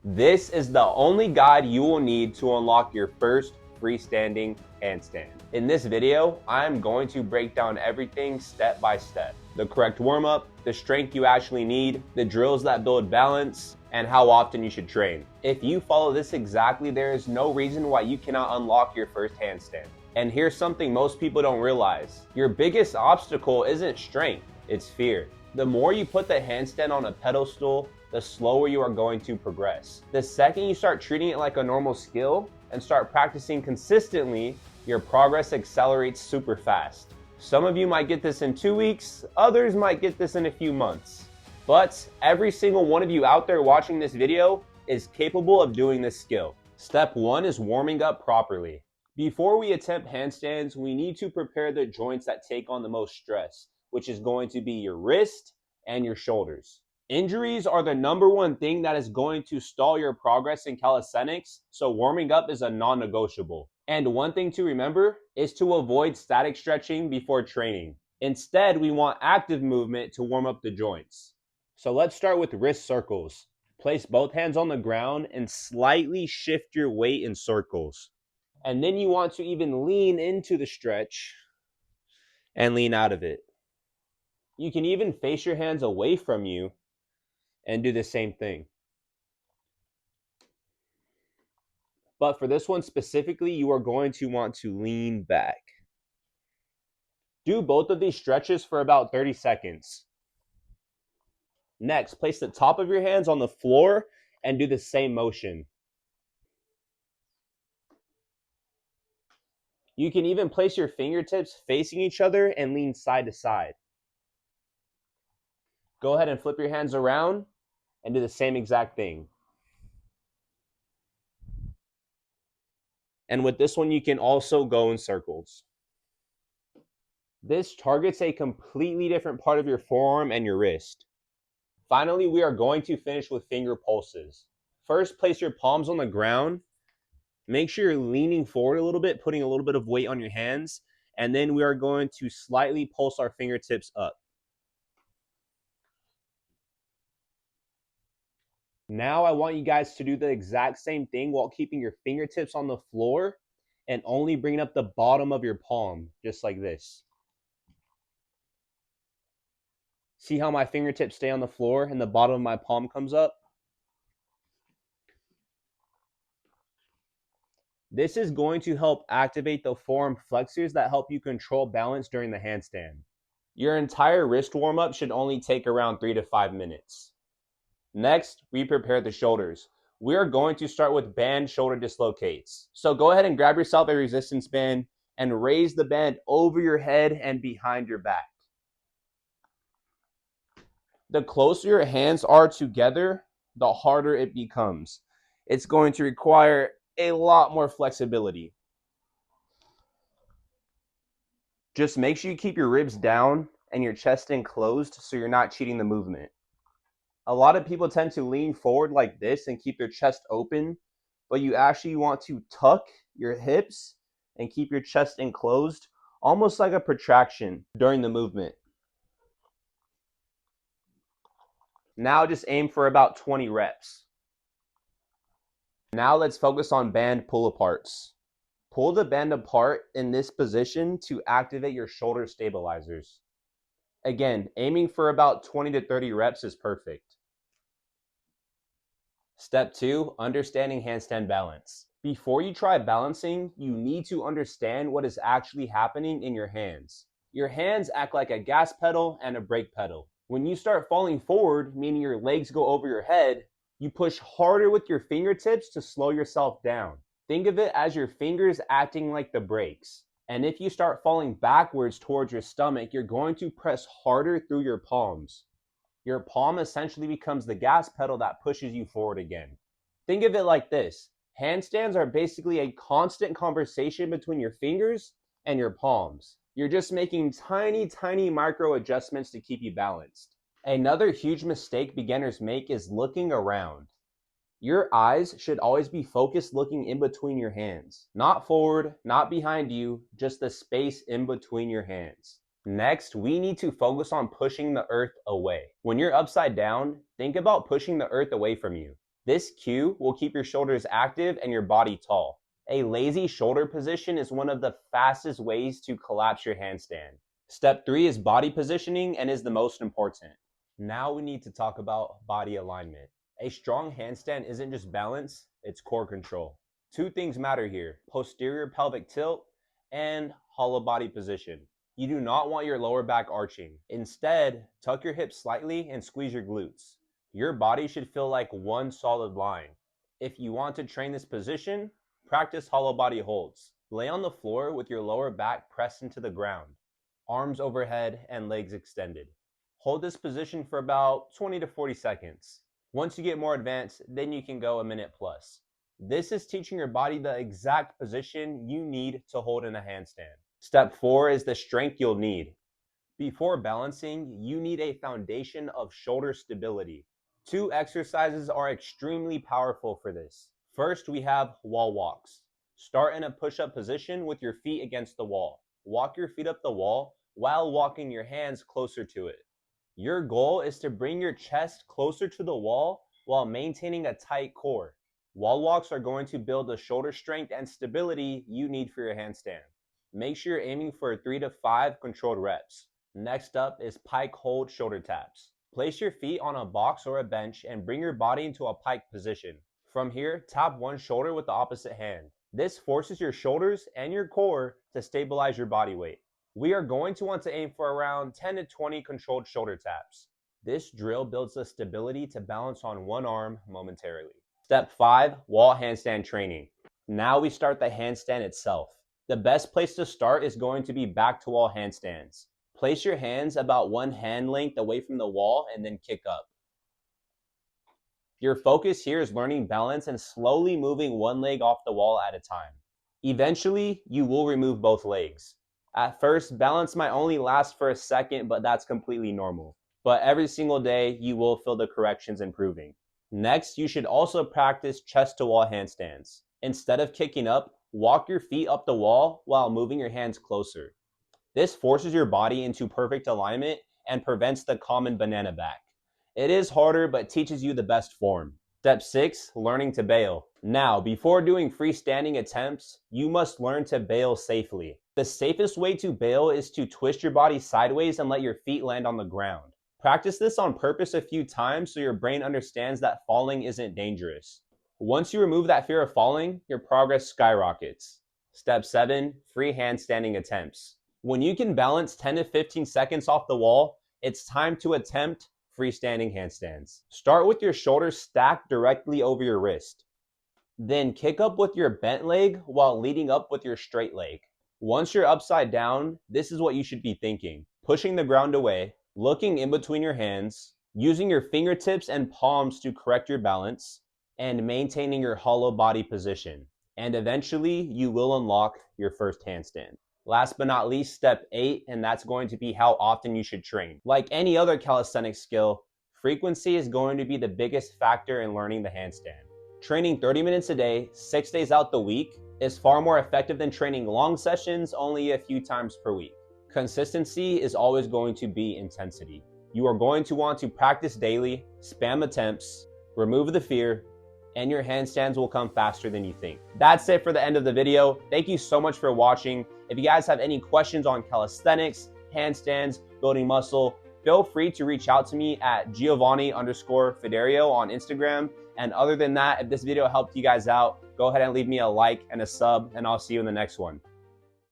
This is the only guide you will need to unlock your first freestanding handstand. In this video, I'm going to break down everything step by step. The correct warm-up, the strength you actually need, the drills that build balance, and how often you should train. If you follow this exactly, there is no reason why you cannot unlock your first handstand. And here's something most people don't realize. Your biggest obstacle isn't strength, it's fear. The more you put the handstand on a pedestal, the slower you are going to progress. The second you start treating it like a normal skill and start practicing consistently, your progress accelerates super fast. Some of you might get this in 2 weeks, others might get this in a few months. But every single one of you out there watching this video is capable of doing this skill. Step 1 is warming up properly. Before we attempt handstands, we need to prepare the joints that take on the most stress, which is going to be your wrist and your shoulders. Injuries are the number one thing that is going to stall your progress in calisthenics, so warming up is a non-negotiable. And one thing to remember is to avoid static stretching before training. Instead, we want active movement to warm up the joints. So let's start with wrist circles. Place both hands on the ground and slightly shift your weight in circles. And then you want to even lean into the stretch and lean out of it. You can even face your hands away from you and do the same thing. But for this one specifically, you are going to want to lean back. Do both of these stretches for about 30 seconds. Next, place the top of your hands on the floor and do the same motion. You can even place your fingertips facing each other and lean side to side. Go ahead and flip your hands around and do the same exact thing. And with this one, you can also go in circles. This targets a completely different part of your forearm and your wrist. Finally, we are going to finish with finger pulses. First, place your palms on the ground. Make sure you're leaning forward a little bit, putting a little bit of weight on your hands. And then we are going to slightly pulse our fingertips up. Now I want you guys to do the exact same thing while keeping your fingertips on the floor and only bringing up the bottom of your palm, just like this. See how my fingertips stay on the floor and the bottom of my palm comes up? This is going to help activate the forearm flexors that help you control balance during the handstand. Your entire wrist warm-up should only take around 3 to 5 minutes. Next, we prepare the shoulders. We are going to start with band shoulder dislocates. So go ahead and grab yourself a resistance band and raise the band over your head and behind your back. The closer your hands are together, the harder it becomes. It's going to require a lot more flexibility. Just make sure you keep your ribs down and your chest enclosed so you're not cheating the movement. A lot of people tend to lean forward like this and keep their chest open, but you actually want to tuck your hips and keep your chest enclosed, almost like a protraction during the movement. Now just aim for about 20 reps. Now let's focus on band pull-aparts. Pull the band apart in this position to activate your shoulder stabilizers. Again, aiming for about 20 to 30 reps is perfect. Step 2, understanding handstand balance. Before you try balancing, you need to understand what is actually happening in your hands. Your hands act like a gas pedal and a brake pedal. When you start falling forward, meaning your legs go over your head, you push harder with your fingertips to slow yourself down. Think of it as your fingers acting like the brakes. And if you start falling backwards towards your stomach, you're going to press harder through your palms. Your palm essentially becomes the gas pedal that pushes you forward again. Think of it like this. Handstands are basically a constant conversation between your fingers and your palms. You're just making tiny micro adjustments to keep you balanced. Another huge mistake beginners make is looking around. Your eyes should always be focused looking in between your hands. Not forward, not behind you, just the space in between your hands. Next, we need to focus on pushing the earth away. When you're upside down, think about pushing the earth away from you. This cue will keep your shoulders active and your body tall. A lazy shoulder position is one of the fastest ways to collapse your handstand. Step 3 is body positioning and is the most important. Now we need to talk about body alignment. A strong handstand isn't just balance, it's core control. Two things matter here: posterior pelvic tilt and hollow body position. You do not want your lower back arching. Instead, tuck your hips slightly and squeeze your glutes. Your body should feel like one solid line. If you want to train this position, practice hollow body holds. Lay on the floor with your lower back pressed into the ground, arms overhead and legs extended. Hold this position for about 20 to 40 seconds. Once you get more advanced, then you can go a minute plus. This is teaching your body the exact position you need to hold in a handstand. Step 4 is the strength you'll need. Before balancing, you need a foundation of shoulder stability. Two exercises are extremely powerful for this. First, we have wall walks. Start in a push-up position with your feet against the wall. Walk your feet up the wall while walking your hands closer to it. Your goal is to bring your chest closer to the wall while maintaining a tight core. Wall walks are going to build the shoulder strength and stability you need for your handstand. Make sure you're aiming for 3 to 5 controlled reps. Next up is pike hold shoulder taps. Place your feet on a box or a bench and bring your body into a pike position. From here, tap one shoulder with the opposite hand. This forces your shoulders and your core to stabilize your body weight. We are going to want to aim for around 10 to 20 controlled shoulder taps. This drill builds the stability to balance on one arm momentarily. Step 5, wall handstand training. Now we start the handstand itself. The best place to start is going to be back to wall handstands. Place your hands about one hand length away from the wall and then kick up. Your focus here is learning balance and slowly moving one leg off the wall at a time. Eventually, you will remove both legs. At first, balance might only last for a second, but that's completely normal. But every single day, you will feel the corrections improving. Next, you should also practice chest to wall handstands. Instead of kicking up, walk your feet up the wall while moving your hands closer. This forces your body into perfect alignment and prevents the common banana back. It is harder, but teaches you the best form. Step 6, learning to bail. Now, before doing freestanding attempts, you must learn to bail safely. The safest way to bail is to twist your body sideways and let your feet land on the ground. Practice this on purpose a few times so your brain understands that falling isn't dangerous. Once you remove that fear of falling, your progress skyrockets. Step 7, free handstanding attempts. When you can balance 10 to 15 seconds off the wall, it's time to attempt freestanding handstands. Start with your shoulders stacked directly over your wrist. Then kick up with your bent leg while leading up with your straight leg. Once you're upside down, this is what you should be thinking: pushing the ground away, looking in between your hands, using your fingertips and palms to correct your balance, and maintaining your hollow body position. And eventually, you will unlock your first handstand. Last but not least, step 8, and that's going to be how often you should train. Like any other calisthenics skill, frequency is going to be the biggest factor in learning the handstand. Training 30 minutes a day, 6 days out the week, is far more effective than training long sessions only a few times per week. Consistency is always going to be intensity. You are going to want to practice daily, spam attempts, remove the fear, and your handstands will come faster than you think. That's it for the end of the video. Thank you so much for watching. If you guys have any questions on calisthenics, handstands, building muscle, feel free to reach out to me at Giovanni_Fiderio on Instagram. And other than that, if this video helped you guys out, go ahead and leave me a like and a sub, and I'll see you in the next one.